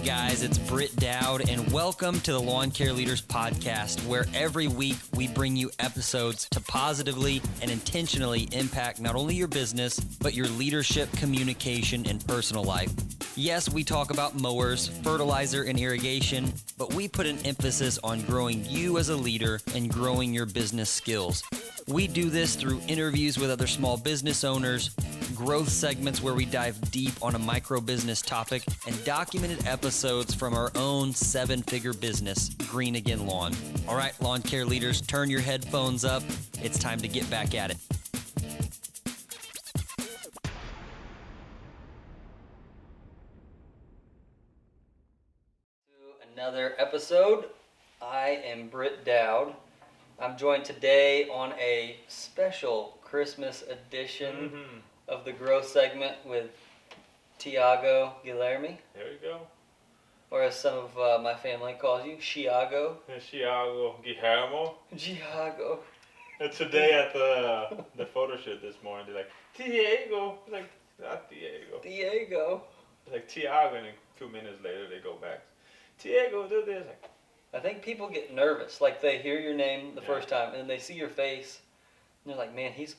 guys, it's Britt Dowd, and welcome to the Lawn Care Leaders Podcast, where every week we bring you episodes to positively and intentionally impact not only your business, but your leadership, communication, and personal life. Yes, we talk about mowers, fertilizer, and irrigation, but we put an emphasis on growing you as a leader and growing your business skills. We do this through interviews with other small business owners, growth segments where we dive deep on a micro business topic, and documented episodes from our own 7-figure business, Green Again Lawn. All right, lawn care leaders, turn your headphones up. It's time to get back at it. Another episode. I am Britt Dowd. I'm joined today on a special Christmas edition of the growth segment with Tiago Guilherme. There you go. Or as some of my family calls you, Chiago. Tiago Guilherme. Chiago. And today at the photo shoot this morning, they're like, Diego. It's like, not Diego. Diego. It's like Tiago, and a few minutes later they go back. Diego, do this. Like, I think people get nervous. Like they hear your name the first time, and then they see your face, and they're like, man, he's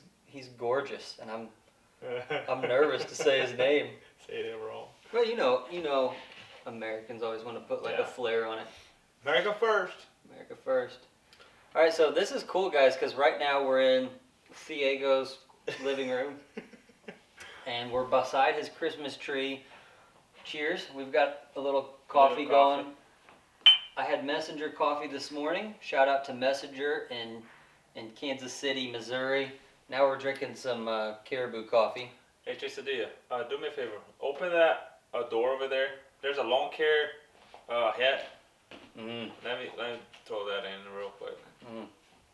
gorgeous. And I'm nervous to say his name. Say it wrong. Well, you know, Americans always want to put like a flair on it. America first. America first. All right, so this is cool, guys, because right now we're in Diego's living room, and we're beside his Christmas tree. Cheers. We've got a little coffee going. I had Messenger coffee this morning. Shout out to Messenger in Kansas City, Missouri. Now we're drinking some Caribou coffee. Hey, Quesadilla, do me a favor. Open that door over there. There's a lawn care hat. Mm. Let me throw that in real quick. Mm.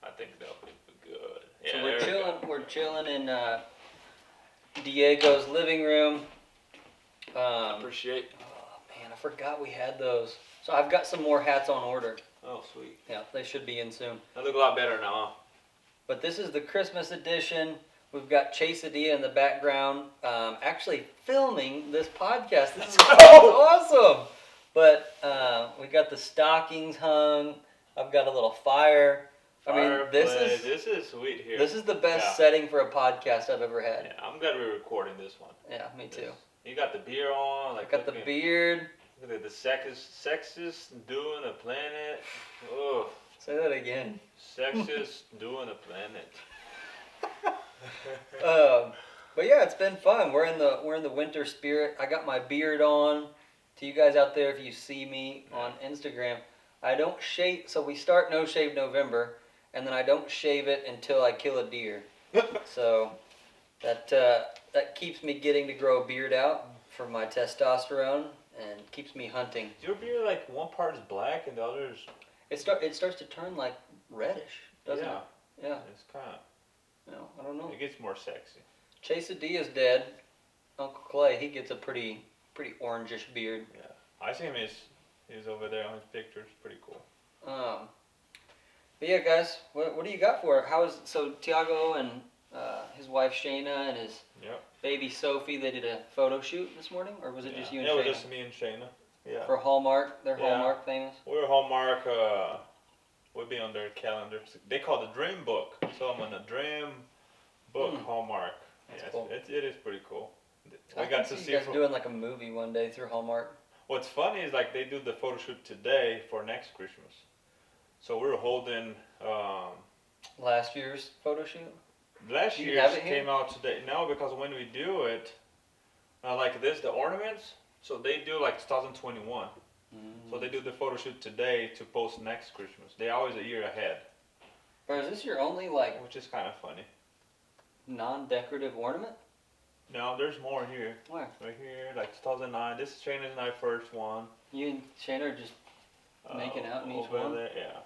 I think that'll be good. Yeah, so we're chilling. We're chilling in Diego's living room. Appreciate. Oh man, I forgot we had those. So I've got some more hats on order. Oh sweet. Yeah, they should be in soon. I look a lot better now. But this is the Christmas edition. We've got Chasadilla in the background, actually filming this podcast. This is awesome. But we got the stockings hung. I've got a little fire. I mean, this is sweet here. This is the best setting for a podcast I've ever had. Yeah, I'm glad we're recording this one. Yeah, me too. You got the beard on. I got the beard. Look at the sexiest dude on the planet. Oh. Say that again. Sexiest dude on the planet. But yeah, it's been fun. We're in the winter spirit. I got my beard on. To you guys out there, if you see me on Instagram, I don't shave. So we start No Shave November, and then I don't shave it until I kill a deer. So that keeps me getting to grow a beard out for my testosterone and keeps me hunting. Is your beard like one part is black and the other is? It starts to turn like reddish, doesn't it? Yeah. It's kind of. No, I don't know. It gets more sexy. Chasadilla's dead. Uncle Clay, he gets a pretty orangish beard. Yeah, I see him. He's over there on his pictures. Pretty cool. But yeah, guys, what do you got for it? So Tiago and his wife Shayna and his baby Sophie, they did a photo shoot this morning, or was it just you and Shayna? Yeah, it was just me and Shayna. Yeah. For Hallmark, they're Hallmark famous. We're Hallmark. We'll be on their calendar. They call it the Dream Book. So I'm on the Dream Book Hallmark. That's cool. It is pretty cool. I got to see you guys doing like a movie one day through Hallmark. What's funny is like they do the photo shoot today for next Christmas. So we're holding last year's photo shoot. Last year's came out today. No, because when we do it, like this, the ornaments. So they do like 2021. So they do the photo shoot today to post next Christmas. They're always a year ahead. Or is this your only which is kind of funny. Non-decorative ornament? No, there's more here. Where? Right here, like 2009. This is Shayna's and I first one. You and Shayna are just making out in each one? There, yeah.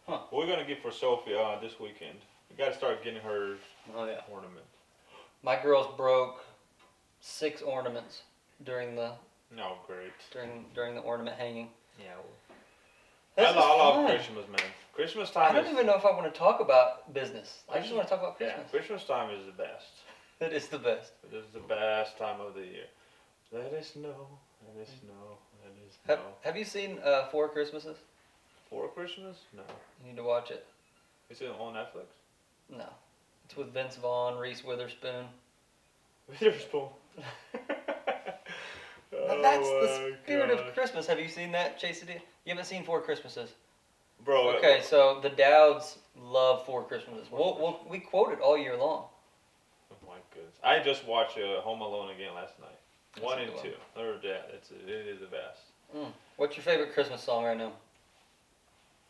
Huh. We're going to give for Sophie this weekend. We got to start getting her ornament. My girls broke 6 ornaments during the during the ornament hanging. Yeah. I love Christmas, man. Christmas time. I don't even know if I want to talk about business. I just want to talk about Christmas. Yeah, Christmas time is the best. It is the best. It is the best time of the year. Let us know That is snow. That is snow. Have you seen Four Christmases? Four Christmas? No. You need to watch it. Is it on Netflix? No. It's with Vince Vaughn, Reese Witherspoon. Witherspoon. That's the spirit of Christmas. Have you seen that, Chase? You haven't seen Four Christmases? Bro. Okay, so the Dowds love Four Christmases. We quote it all year long. Oh my goodness. I just watched Home Alone again last night. That's 1 and 2. It is the best. What's your favorite Christmas song right now?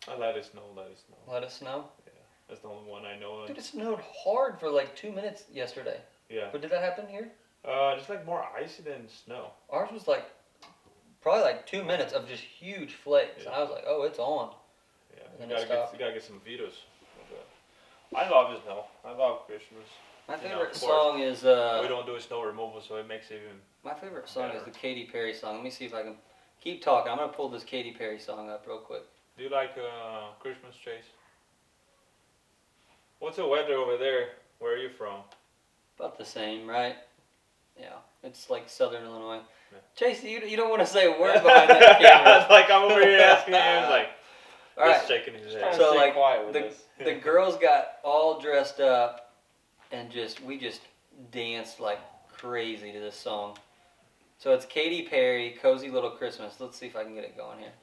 I Let It Snow, Let It Snow. Let It Snow? Yeah, that's the only one I know of. Dude, it snowed hard for like 2 minutes yesterday. Yeah. But did that happen here? Just like more icy than snow. Ours was like probably like 2 minutes of just huge flakes. Yeah. And I was like, oh, it's on. Yeah, And you then gotta get some Vitos. I love it snow. I love Christmas. My You know, favorite of song is we don't do snow removal, so it makes it even. my favorite song better. is the Katy Perry song. Let me see if I can keep talking. I'm gonna pull this Katy Perry song up real quick. Do you like Christmas, Chase? What's the weather over there? Where are you from? About the same, right? Yeah, it's like Southern Illinois. Yeah. Chase, you don't want to say a word behind that Yeah, camera. it's like I'm over here asking him, like, All just right. shaking his head. So like quiet with the girls got all dressed up, and we just danced like crazy to this song. So it's Katy Perry, "Cozy Little Christmas." Let's see if I can get it going here.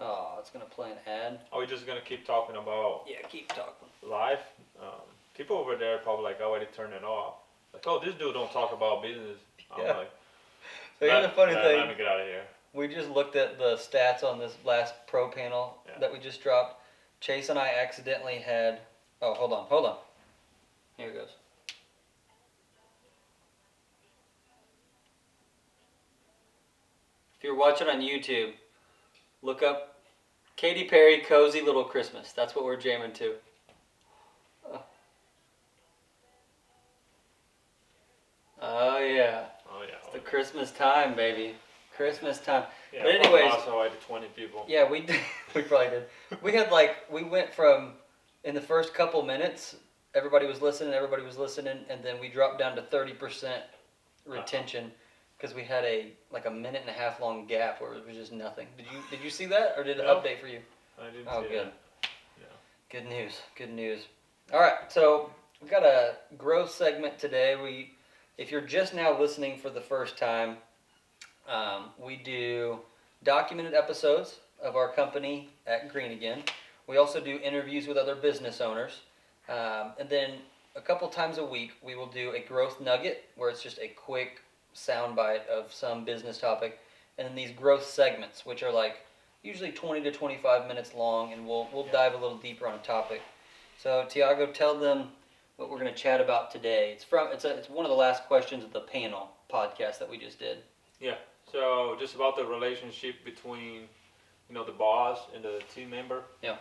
Oh, it's gonna play an ad. Are we just gonna keep talking about Yeah, keep talking. life? People over there are probably like, already turn it off. Like, oh, this dude don't talk about business. I'm Yeah. like, So here's the funny let thing. me get out of here. We just looked at the stats on this last pro panel that we just dropped. Chase and I accidentally had. Oh, hold on. Here it goes. If you're watching on YouTube, look up Katy Perry, "Cozy Little Christmas." That's what we're jamming to. Oh yeah. Oh yeah. It's the Christmas time, baby. Christmas time. Yeah, But anyways, also I had 20 people. yeah, we did. We probably did. We went from, in the first couple minutes, everybody was listening, and then we dropped down to 30% retention because we had a minute and a half long gap where it was just nothing. Did you see that, or did it No. update for you? I didn't Oh, see good. that. Yeah. Good news. All right, so we got a growth segment today. If you're just now listening for the first time, we do documented episodes of our company at Green Again. We also do interviews with other business owners. And then a couple times a week, we will do a growth nugget where it's just a quick soundbite of some business topic. And then these growth segments, which are like usually 20 to 25 minutes long, and we'll dive a little deeper on a topic. So Tiago, tell them what we're going to chat about today. It's one of the last questions of the panel podcast that we just did. Yeah. So just about the relationship between, the boss and the team member. Yeah.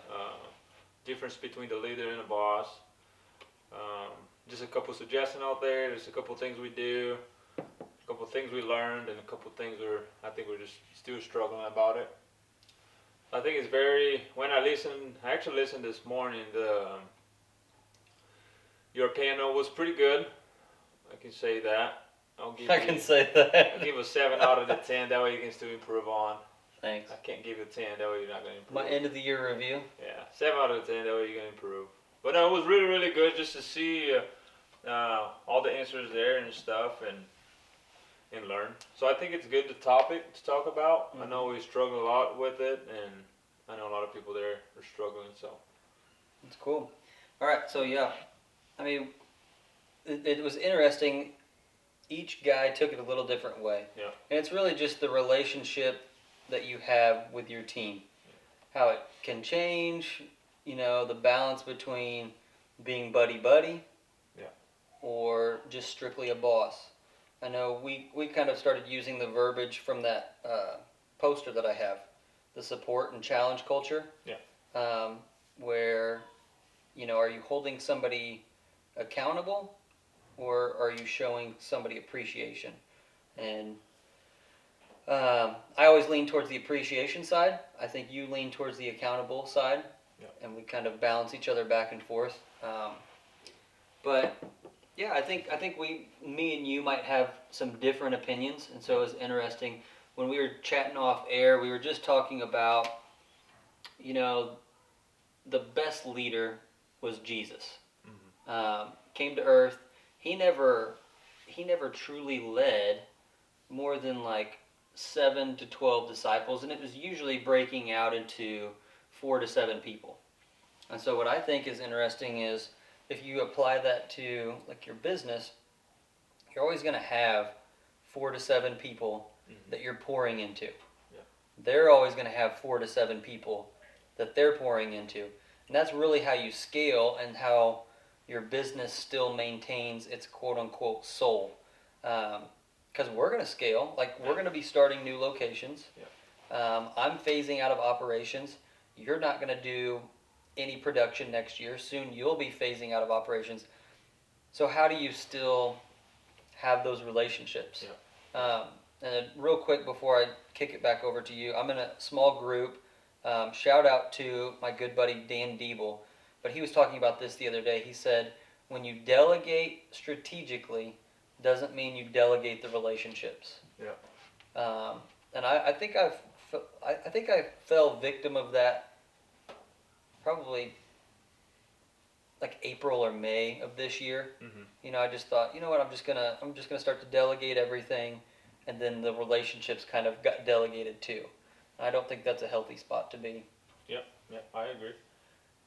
Difference between the leader and the boss. Just a couple suggestions out there. There's a couple things we do, a couple things we learned, and a couple things I think we're just still struggling about it. I think it's I actually listened this morning. Your panel was pretty good. I can say that. I'll give a 7 out of the 10. That way you can still improve on. Thanks. I can't give you a 10. That way you're not going to improve. My end of the year review. Yeah, 7 out of 10. That way you're going to improve. But no, it was really, really good just to see all the answers there and stuff and learn. So I think it's a good topic to talk about. Mm-hmm. I know we struggle a lot with it, and I know a lot of people there are struggling. So It's cool. All right, so yeah, I mean, it was interesting. Each guy took it a little different way. Yeah. And it's really just the relationship that you have with your team. How it can change, the balance between being buddy-buddy or just strictly a boss. I know we kind of started using the verbiage from that poster that I have, the support and challenge culture. Yeah. Where, are you holding somebody accountable, or are you showing somebody appreciation? And I always lean towards the appreciation side. I think you lean towards the accountable side, and we kind of balance each other back and forth. But Yeah, I think me and you might have some different opinions, and so it was interesting when we were chatting off air. We were just talking about, you know, the best leader was Jesus. Came to earth. He never truly led more than like 7 to 12 disciples, and it was usually breaking out into 4 to 7 people. And so what I think is interesting is if you apply that to like your business, you're always going to have 4 to 7 people that you're pouring into. Yeah. They're always going to have 4 to 7 people that they're pouring into. And that's really how you scale and how your business still maintains its quote-unquote soul. Because we're going to scale. Like, we're going to be starting new locations. Yeah. I'm phasing out of operations. You're not going to do any production next year. Soon you'll be phasing out of operations. So how do you still have those relationships? Yeah. And then real quick before I kick it back over to you, I'm in a small group. Shout out to my good buddy Dan Diebel. But he was talking about this the other day. He said, when you delegate strategically, doesn't mean you delegate the relationships. Yeah. And I think I fell victim of that probably like April or May of this year. You know, I just thought, you know what, I'm just gonna start to delegate everything, and then the relationships kind of got delegated too. I don't think that's a healthy spot to be. Yep, I agree.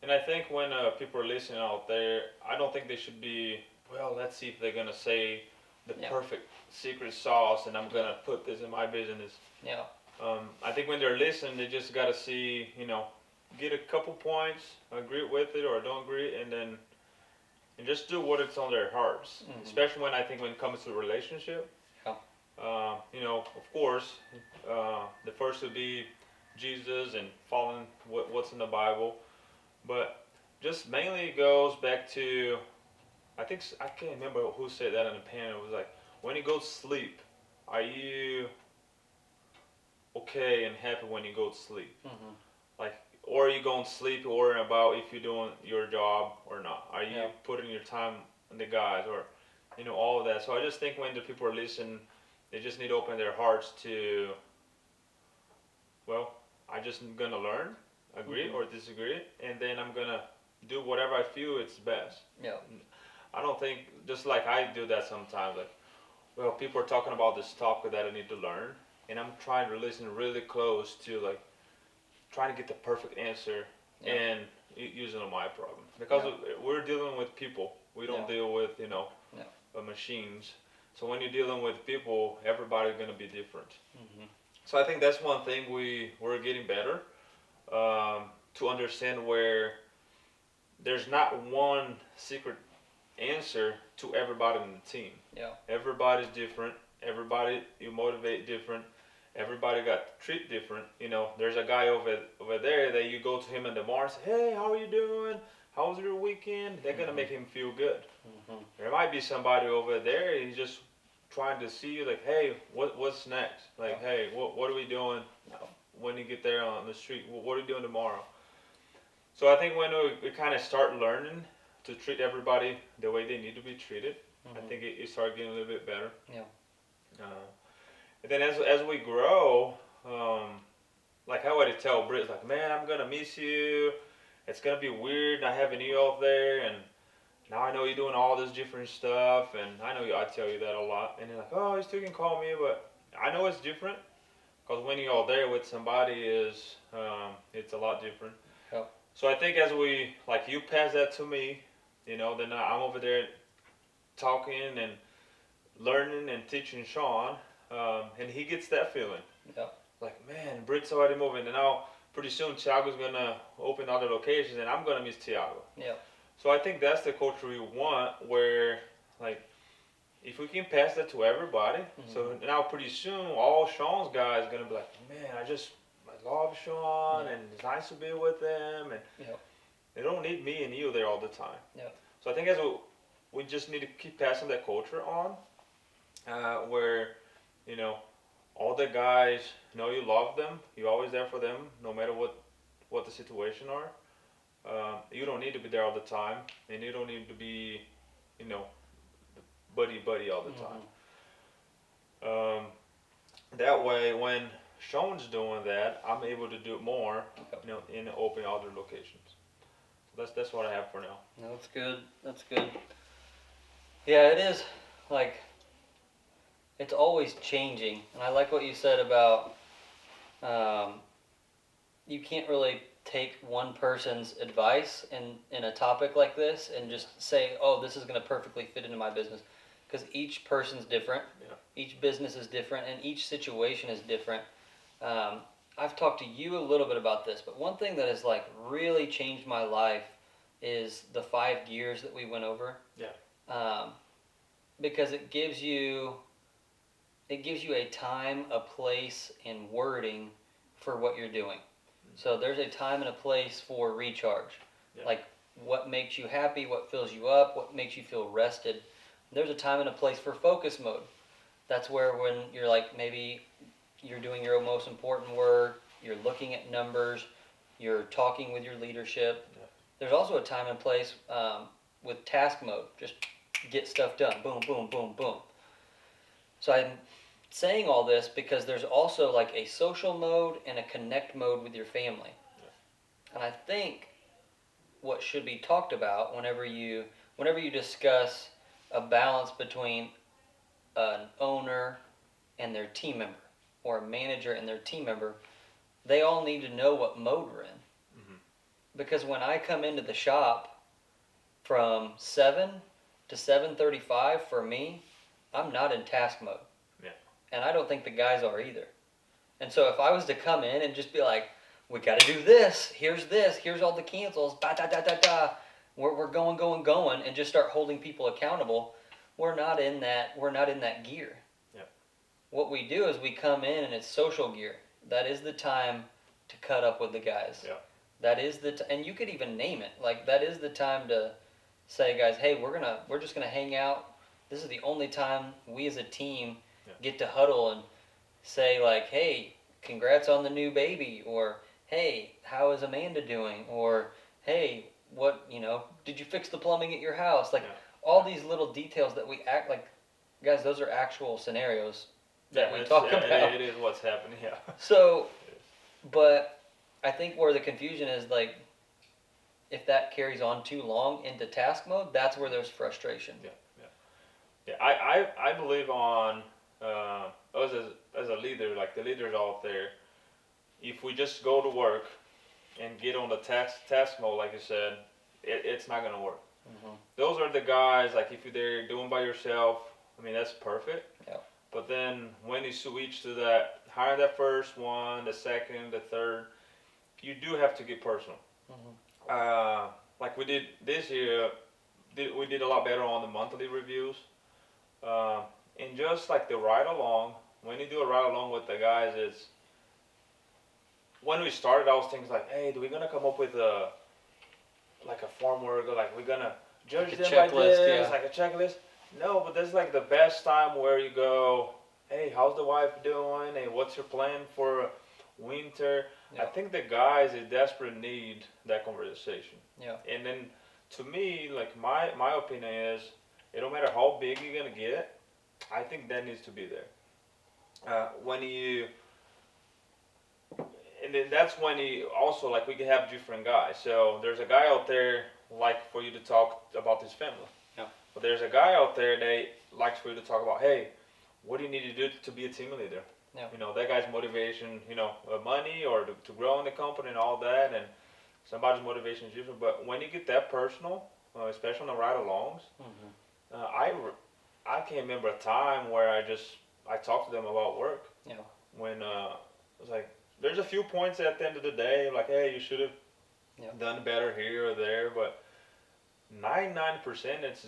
And I think when people are listening out there, I don't think they should be, well, let's see if they're going to say the perfect secret sauce and I'm going to put this in my business. Yeah. I think when they're listening, they just got to see, you know, get a couple points, agree with it or don't agree, and just do what it's on their hearts. Especially when it comes to a relationship. Yeah. You know, of course, the first would be Jesus and following what's in the Bible. But just mainly goes back to, I can't remember who said that in the panel. It was like, when you go to sleep, are you okay and happy when you go to sleep? Like, or are you going to sleep worrying about if you're doing your job or not? Are you putting your time on the guys or, you know, all of that. So I just think when the people are listening, they just need to open their hearts to, well, I'm just going to learn. Agree or disagree, and then I'm gonna do whatever I feel it's best. Yeah. I don't think, just like I do that sometimes, like, well, people are talking about this topic that I need to learn, and I'm trying to listen really close to, like, trying to get the perfect answer and using my problem. Because we're dealing with people. We don't deal with, you know, machines. So when you're dealing with people, everybody's gonna be different. So I think that's one thing we're getting better. To understand where there's not one secret answer to everybody in the team. Yeah. Everybody's different. Everybody you motivate different. Everybody got treated different. You know, there's a guy over there that you go to him in the bar and say, hey, how are you doing? How was your weekend? They're gonna make him feel good. There might be somebody over there, he's just trying to see you like, hey, what's next? Like, hey, what are we doing? When you get there on the street, what are you doing tomorrow? So I think when we kind of start learning to treat everybody the way they need to be treated, I think it starts getting a little bit better. Yeah. And then as we grow, like I already tell Britt, like, man, I'm gonna miss you. It's gonna be weird not having you out there, and now I know you're doing all this different stuff, and I know I tell you that a lot. And they're like, oh, you still can call me, but I know it's different. Because when you're all there with somebody it's a lot different. Yep. So I think as we, like you pass that to me, you know, then I'm over there talking and learning and teaching Sean, and he gets that feeling. Yep. Like, man, Britt's already moving, and now pretty soon Thiago's going to open other locations, and I'm going to miss Thiago. Yeah. So I think that's the culture we want, where, like, if we can pass that to everybody, so now pretty soon all Sean's guys are gonna be like, man, I love Sean, and it's nice to be with them, and they don't need me and you there all the time. Yeah. So I think we just need to keep passing that culture on, where, you know, all the guys know you love them, you're always there for them, no matter what the situation are. You don't need to be there all the time, and you don't need to be, you know, buddy all the time. That way, when Sean's doing that, I'm able to do more, in open other locations. So that's what I have for now. No, that's good. That's good. Yeah, it is. Like, it's always changing, and I like what you said about you can't really take one person's advice in a topic like this and just say, oh, this is going to perfectly fit into my business, because each person's different. Yeah. Each business is different, and each situation is different. I've talked to you a little bit about this, but one thing that has like really changed my life is the 5 gears that we went over. Yeah. Because it gives you a time, a place, and wording for what you're doing. So there's a time and a place for recharge. Yeah. Like what makes you happy, what fills you up, what makes you feel rested. There's a time and a place for focus mode. That's where when you're like, maybe you're doing your most important work, you're looking at numbers, you're talking with your leadership. Yeah. There's also a time and place with task mode. Just get stuff done. Boom, boom, boom, boom. So I'm saying all this because there's also like a social mode and a connect mode with your family. Yeah. And I think what should be talked about whenever you discuss a balance between an owner and their team member, or a manager and their team member, they all need to know what mode we're in. Mm-hmm. Because when I come into the shop from 7 to 7:35 for me, I'm not in task mode. Yeah. And I don't think the guys are either. And so if I was to come in and just be like, we got to do this, here's all the cancels, we're going, and just start holding people accountable, we're not in that gear. Yeah. What we do is we come in and it's social gear. That is the time to cut up with the guys. Yeah. That is and you could even name it. Like, that is the time to say, guys, hey, we're just gonna hang out. This is the only time we as a team get to huddle and say, like, hey, congrats on the new baby, or hey, how is Amanda doing, or hey, what, did you fix the plumbing at your house? Like, all these little details that we act like, guys, those are actual scenarios that we talk about. It is what's happening, yeah. So, but I think where the confusion is, like, if that carries on too long into task mode, that's where there's frustration. Yeah. I believe on us as a leader, like the leaders out there, if we just go to work and get on the task mode, like you said, it's not gonna work. Mm-hmm. Those are the guys, like, if you're doing by yourself, I mean, that's perfect. Yeah. But then when you switch to that, hire that first one, the second, the third, you do have to get personal. Mm-hmm. Like we did this year, we did a lot better on the monthly reviews. And just like the ride along, when you do a ride along with the guys, it's, when we started, I was thinking like, hey, do we gonna come up with a form where like we're gonna judge them by this, like a checklist? No, but that's like the best time where you go, hey, how's the wife doing? Hey, what's your plan for winter? Yeah. I think the guys in desperate need that conversation. Yeah. And then to me, like my opinion is, it don't matter how big you're gonna get, I think that needs to be there. And then that's when you also, like, we can have different guys. So there's a guy out there like for you to talk about his family. Yeah. But there's a guy out there that likes for you to talk about, hey, what do you need to do to be a team leader? Yeah. That guy's motivation, money or to grow in the company and all that, and somebody's motivation is different. But when you get that personal, especially on the ride-alongs, mm-hmm. I can't remember a time where I talked to them about work. Yeah. When it was like, there's a few points at the end of the day, like, hey, you should have done better here or there, but 99% it's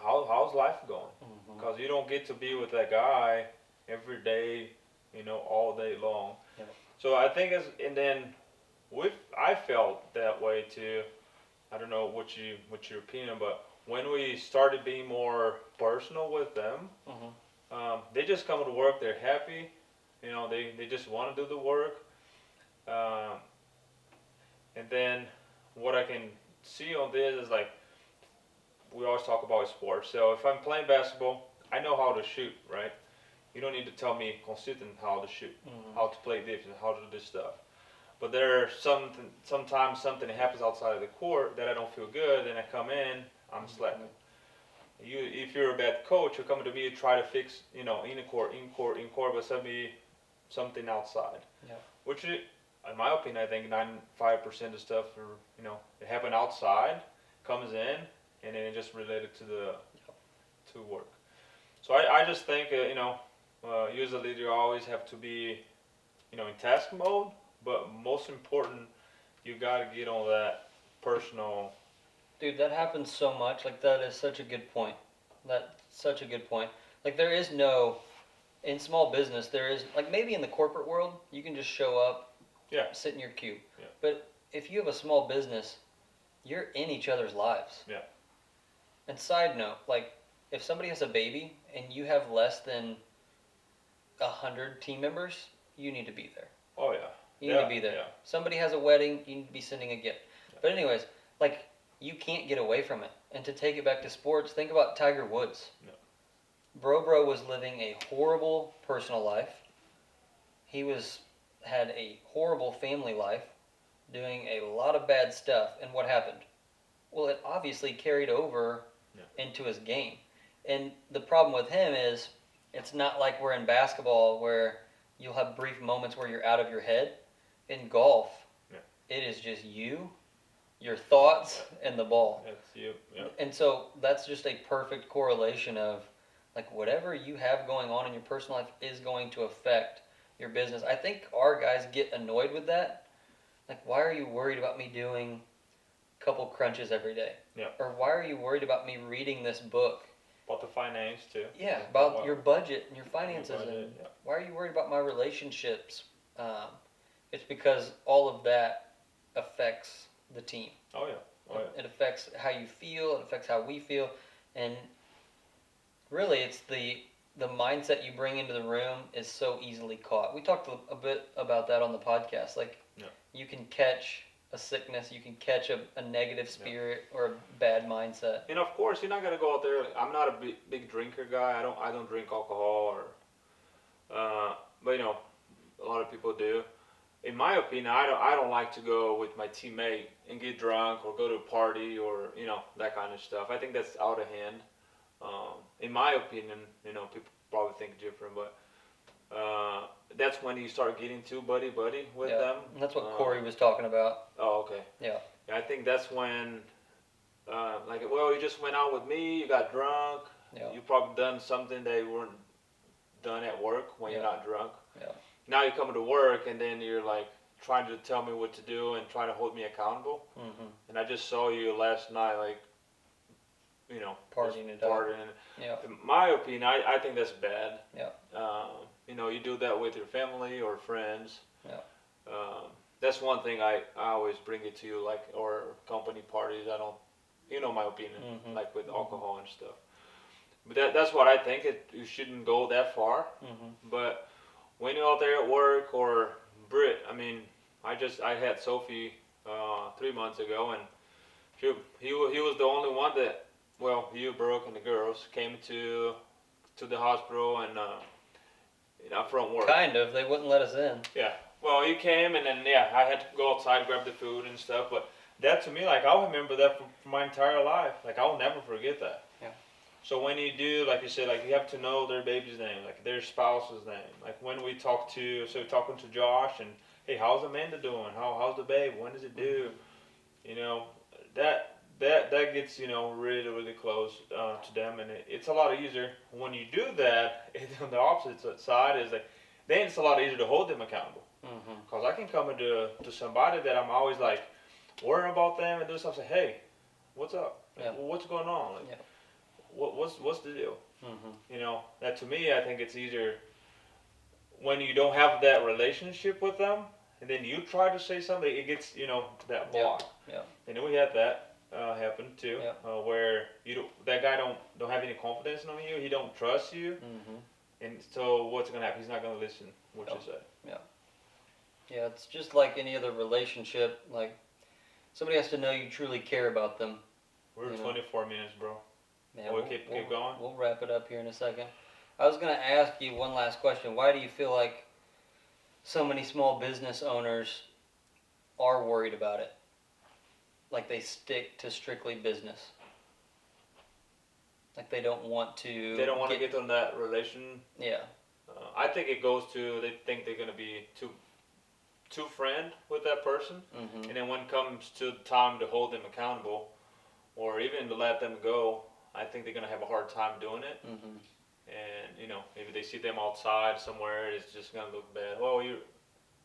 how's life going? Because mm-hmm. you don't get to be with that guy every day, all day long. Yeah. So I think I felt that way too. I don't know what's your opinion, but when we started being more personal with them, mm-hmm. They just come to work, they're happy. They just want to do the work. And then what I can see on this is, like, we always talk about sports. So if I'm playing basketball, I know how to shoot, right? You don't need to tell me consistent how to shoot, how to play defense, how to do this stuff. But there's sometimes something happens outside of the court that I don't feel good, and I come in, I'm slacking. If you're a bad coach, you're coming to me to try to fix, in the court, but something outside. Yeah. Which, in my opinion, I think 95% of stuff, it happen outside, comes in, and then it just related to work. So I just think, you as a leader, you always have to be, in task mode, but most important, you got to get on that personal. Dude, that happens so much. Like, that is such a good point. That's such a good point. Like, there is no, in small business, there is, like, maybe in the corporate world, you can just show up, sit in your cube. Yeah. But if you have a small business, you're in each other's lives. Yeah. And side note, like, if somebody has a baby and you have less than 100 team members, you need to be there. Oh, yeah. You need to be there. Yeah. Somebody has a wedding, you need to be sending a gift. Yeah. But anyways, like, you can't get away from it. And to take it back to sports, think about Tiger Woods. Yeah. Bro was living a horrible personal life. He had a horrible family life, doing a lot of bad stuff. And what happened? Well, it obviously carried over into his game. And the problem with him is, it's not like we're in basketball where you'll have brief moments where you're out of your head. In golf, it is just you, your thoughts, and the ball. That's you. Yeah. And so that's just a perfect correlation of, like, whatever you have going on in your personal life is going to affect your business. I think our guys get annoyed with that. Like, why are you worried about me doing a couple crunches every day? Yeah. Or why are you worried about me reading this book? About the finance too. Yeah, about your budget and your finances. Your budget, and why are you worried about my relationships? It's because all of that affects the team. Oh yeah. It affects how you feel. It affects how we feel, and really, it's the mindset you bring into the room is so easily caught. We talked a bit about that on the podcast. Like, you can catch a sickness, you can catch a negative spirit or a bad mindset. And of course, you're not gonna go out there. I'm not a big drinker guy. I don't drink alcohol but a lot of people do. In my opinion, I don't like to go with my teammate and get drunk or go to a party or that kind of stuff. I think that's out of hand. In my opinion, people probably think different, but that's when you start getting too buddy with them. And that's what Corey was talking about. Oh, okay. Yeah. I think that's when, you just went out with me, you got drunk, you probably done something that you weren't done at work when you're not drunk. Yeah. Now you're coming to work and then you're like trying to tell me what to do and trying to hold me accountable. Mm-hmm. And I just saw you last night, partying it up. Yeah. In my opinion, I think that's bad. Yeah. You do that with your family or friends. Yeah. That's one thing I always bring it to you, or company parties. I don't, my opinion, like with alcohol and stuff. But that's what I think. You shouldn't go that far. Mm-hmm. But when you're out there at work or Britt, I had Sophie 3 months ago, and he was the only one that, you, Brooke, and the girls came to the hospital and from work. Kind of. They wouldn't let us in. Yeah. Well, he came, and then I had to go outside, grab the food and stuff. But that to me, I'll remember that for my entire life. I'll never forget that. Yeah. So when you do, like you said, you have to know their baby's name, their spouse's name. When we talking to Josh and, hey, how's Amanda doing? How's the baby? When does it do? That gets really really close to them, and it's a lot easier when you do that. On the opposite side is then it's a lot easier to hold them accountable. Because I can come into somebody that I'm always worrying about them and do something. Say, hey, what's up? What's going on? What's the deal? That to me, I think it's easier when you don't have that relationship with them, and then you try to say something, it gets that block. Yeah. And then we had that happen too, where that guy don't have any confidence in you. He don't trust you, and so what's gonna happen? He's not gonna listen what you say. Yeah. Yeah, it's just like any other relationship. Somebody has to know you truly care about them. We're 24 minutes, bro. Yeah, Or keep going? We'll wrap it up here in a second. I was going to ask you one last question. Why do you feel like so many small business owners are worried about it? Like they stick to strictly business. Like they don't want to. They don't want to get on that relation. Yeah. I think it goes to they think they're gonna be too friend with that person, and then when it comes to time to hold them accountable, or even to let them go, I think they're gonna have a hard time doing it. And maybe they see them outside somewhere, it's just gonna look bad. Well,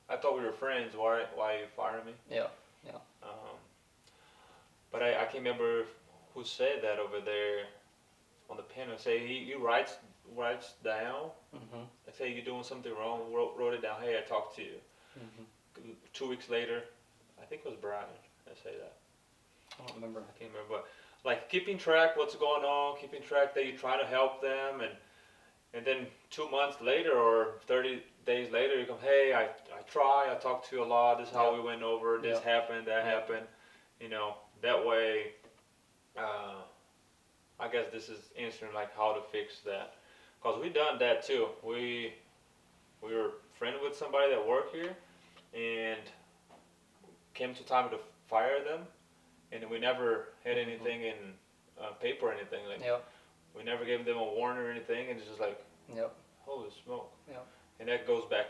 I thought we were friends. Why are you firing me? Yeah. But I can't remember who said that over there on the panel. Say he writes down. I say you're doing something wrong. Wrote it down. Hey, I talked to you. 2 weeks later, I think it was Brian that said that. I don't remember. I can't remember, but like keeping track what's going on, keeping track that you're trying to help them, and then 2 months later or 30 days later, you come, hey, I talked to you a lot. This is how we went over. This happened, that happened. That way. I guess this is answering like how to fix that, because we done that too. We were friends with somebody that worked here, and came to time to fire them, and we never had anything in paper or anything like. We never gave them a warning or anything, and it's just like, holy smoke. And that goes back,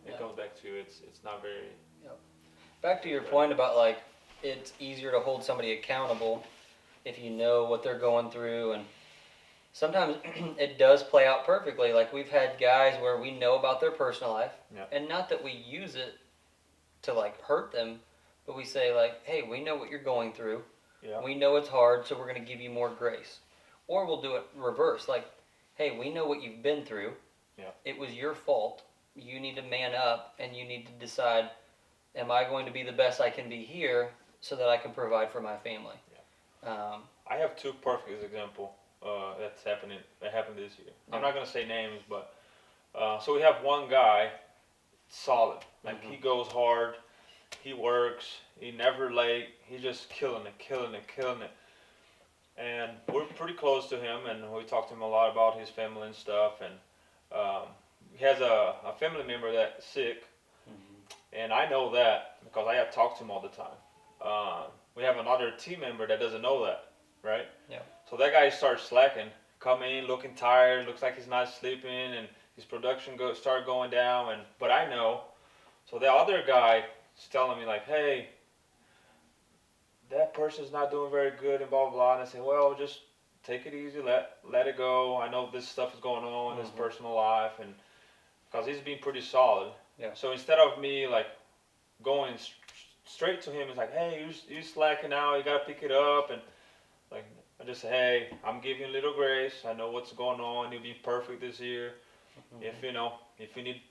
it comes back to it's not very. Back to your point about like it's easier to hold somebody accountable if you know what they're going through, and sometimes it does play out perfectly. Like we've had guys where we know about their personal life, and not that we use it to like hurt them, but we say like, hey, we know what you're going through. We know it's hard, so we're going to give you more grace. Or we'll do it reverse, like, hey, we know what you've been through. It was your fault. You need to man up, and you need to decide, am I going to be the best I can be here so that I can provide for my family? I have two perfect examples that happened this year. I'm not going to say names, but so we have one guy, solid. Like he goes hard, he works, he never late, he's just killing it. And we're pretty close to him, and we talk to him a lot about his family and stuff. And he has a family member that's sick, and I know that because I have talked to him all the time. We have another team member that doesn't know that, right? So that guy starts slacking, coming in looking tired, looks like he's not sleeping, and his production start going down. But I know, so the other guy is telling me like, hey, that person's not doing very good, and blah blah blah. And I say, well, just take it easy, let it go. I know this stuff is going on in his personal life, and because he's been pretty solid. So instead of me like going straight to him, it's like, hey, you slacking now, you gotta pick it up. And like I just say, hey, I'm giving you a little grace. I know what's going on. You'll be perfect this year. If you need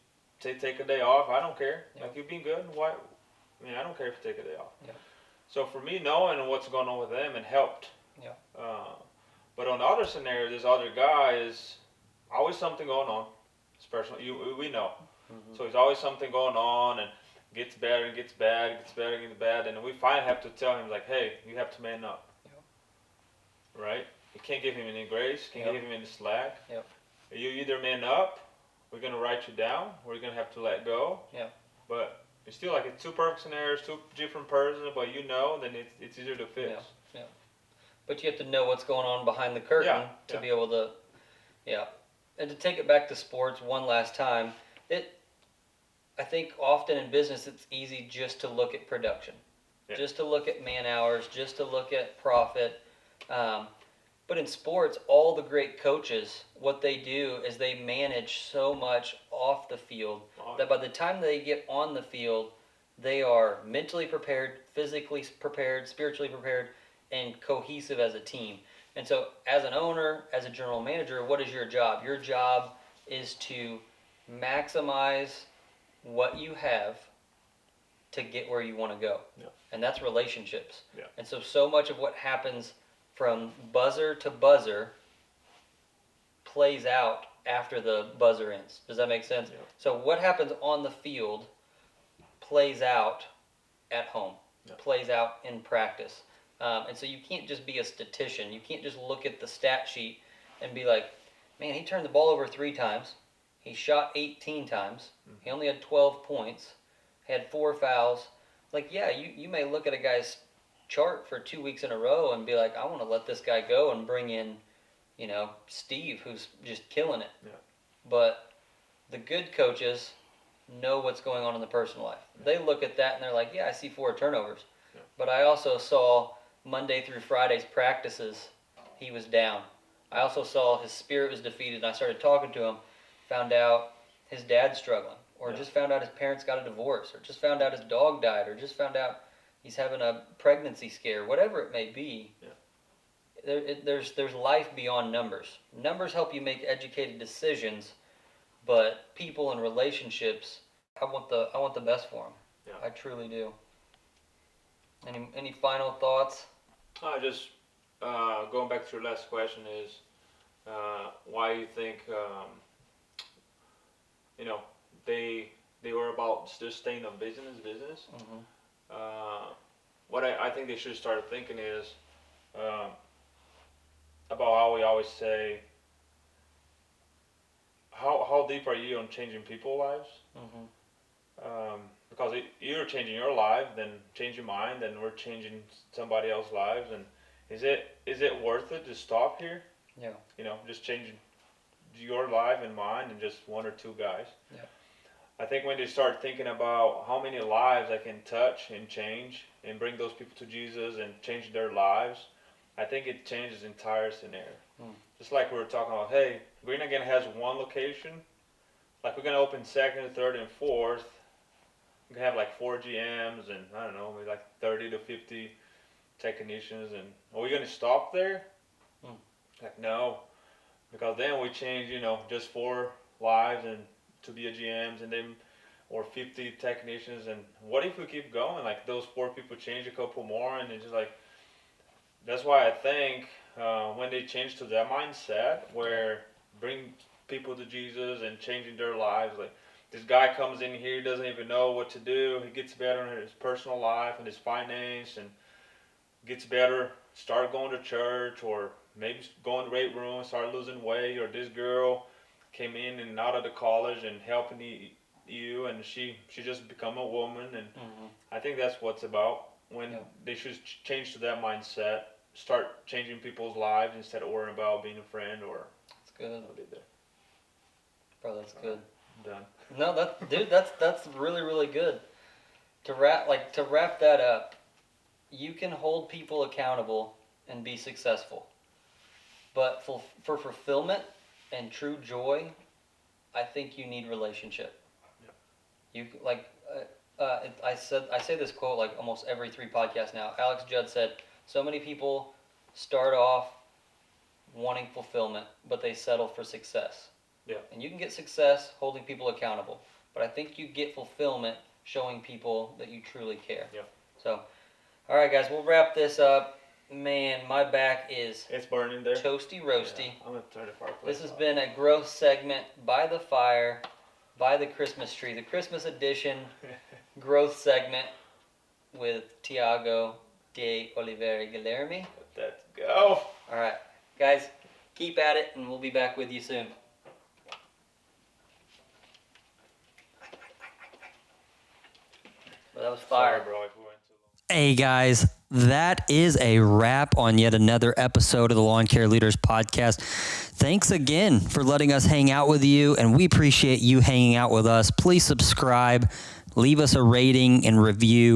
to take a day off, I don't care. Like you've been good. Why? I mean, I don't care if you take a day off. So for me, knowing what's going on with them, it helped. But on the other scenario, this other guy is always something going on. It's personal. We know. So there's always something going on, and gets better and gets bad, gets better and gets bad, and we finally have to tell him like, hey, you have to man up. Right? You can't give him any grace. Can't give him any slack. You either man up, we're gonna write you down, or you're gonna have to let go. But it's still like it's two perfect scenarios, two different persons, but then it's easier to fix. But you have to know what's going on behind the curtain to be able to, And to take it back to sports one last time, I think often in business it's easy just to look at production, just to look at man hours, just to look at profit. But in sports, all the great coaches, what they do is they manage so much off the field that by the time they get on the field, they are mentally prepared, physically prepared, spiritually prepared, and cohesive as a team. And so as an owner, as a general manager, what is your job? Your job is to maximize what you have to get where you want to go. And that's relationships. And so much of what happens from buzzer to buzzer plays out after the buzzer ends. Does that make sense? So what happens on the field plays out at home, plays out in practice. And so you can't just be a statistician. You can't just look at the stat sheet and be like, man, he turned the ball over 3 times. He shot 18 times. He only had 12 points. Had 4 fouls. Like, yeah, you may look at a guy's chart for 2 weeks in a row and be like, I want to let this guy go and bring in, Steve, who's just killing it. Yeah. But the good coaches know what's going on in the personal life. They look at that and they're like, yeah, I see 4 turnovers. Yeah. But I also saw Monday through Friday's practices, he was down. I also saw his spirit was defeated, and I started talking to him, found out his dad's struggling, or just found out his parents got a divorce, or just found out his dog died, or just found out he's having a pregnancy scare, whatever it may be. Yeah. There's life beyond numbers. Numbers help you make educated decisions, but people and relationships, I want the best for them. Yeah. I truly do. Any final thoughts? Just going back to your last question is why you think they were about just staying on business. Mm-hmm. What I think they should start thinking is about how we always say, how deep are you on changing people's lives? Mm-hmm. Because you're changing your life, then changing mine, then we're changing somebody else's lives, and is it worth it to stop here? Yeah. Just changing your life and mine, and just 1 or 2 guys. Yeah. I think when they start thinking about how many lives I can touch and change and bring those people to Jesus and change their lives, I think it changes the entire scenario. Just like we were talking about, hey, Green Again has 1 location. Like, we're going to open 2nd, 3rd, and 4th. We can have like 4 GMs and, I don't know, maybe like 30 to 50 technicians. And are we going to stop there? Like, no. Because then we change, just 4 lives and to be a GMs, and then, or 50 technicians. And what if we keep going? Like, those 4 people change a couple more, and it's just like, that's why I think when they change to that mindset where bring people to Jesus and changing their lives, like, this guy comes in here, doesn't even know what to do. He gets better in his personal life and his finance, and gets better, start going to church, or maybe go in the weight room, start losing weight. Or this girl came in and out of the college and helping you, and she just become a woman. And I think that's what's about, when they should change to that mindset, start changing people's lives instead of worrying about being a friend or. That's good. I'll be there. Bro, that's good. Done. No, that's really, really good. To wrap that up, you can hold people accountable and be successful. But for fulfillment and true joy, I think you need relationship. Yeah. I say this quote like almost every 3 podcasts now. Alex Judd said, so many people start off wanting fulfillment, but they settle for success. Yeah. And you can get success holding people accountable, but I think you get fulfillment showing people that you truly care. Yeah. So, all right, guys, we'll wrap this up. Man, my back is it's burning there. Toasty roasty. Yeah, I'm gonna turn the fireplace This has off. been a growth segment by the fire, by the Christmas tree, the Christmas edition growth segment with Tiago de Oliveira Guilherme. Let's go. All right, guys, keep at it, and we'll be back with you soon. Well, that was fire. Sorry, bro, if we went too long. Hey, guys, that is a wrap on yet another episode of the Lawn Care Leaders Podcast. Thanks again for letting us hang out with you, and we appreciate you hanging out with us. Please subscribe, leave us a rating and review.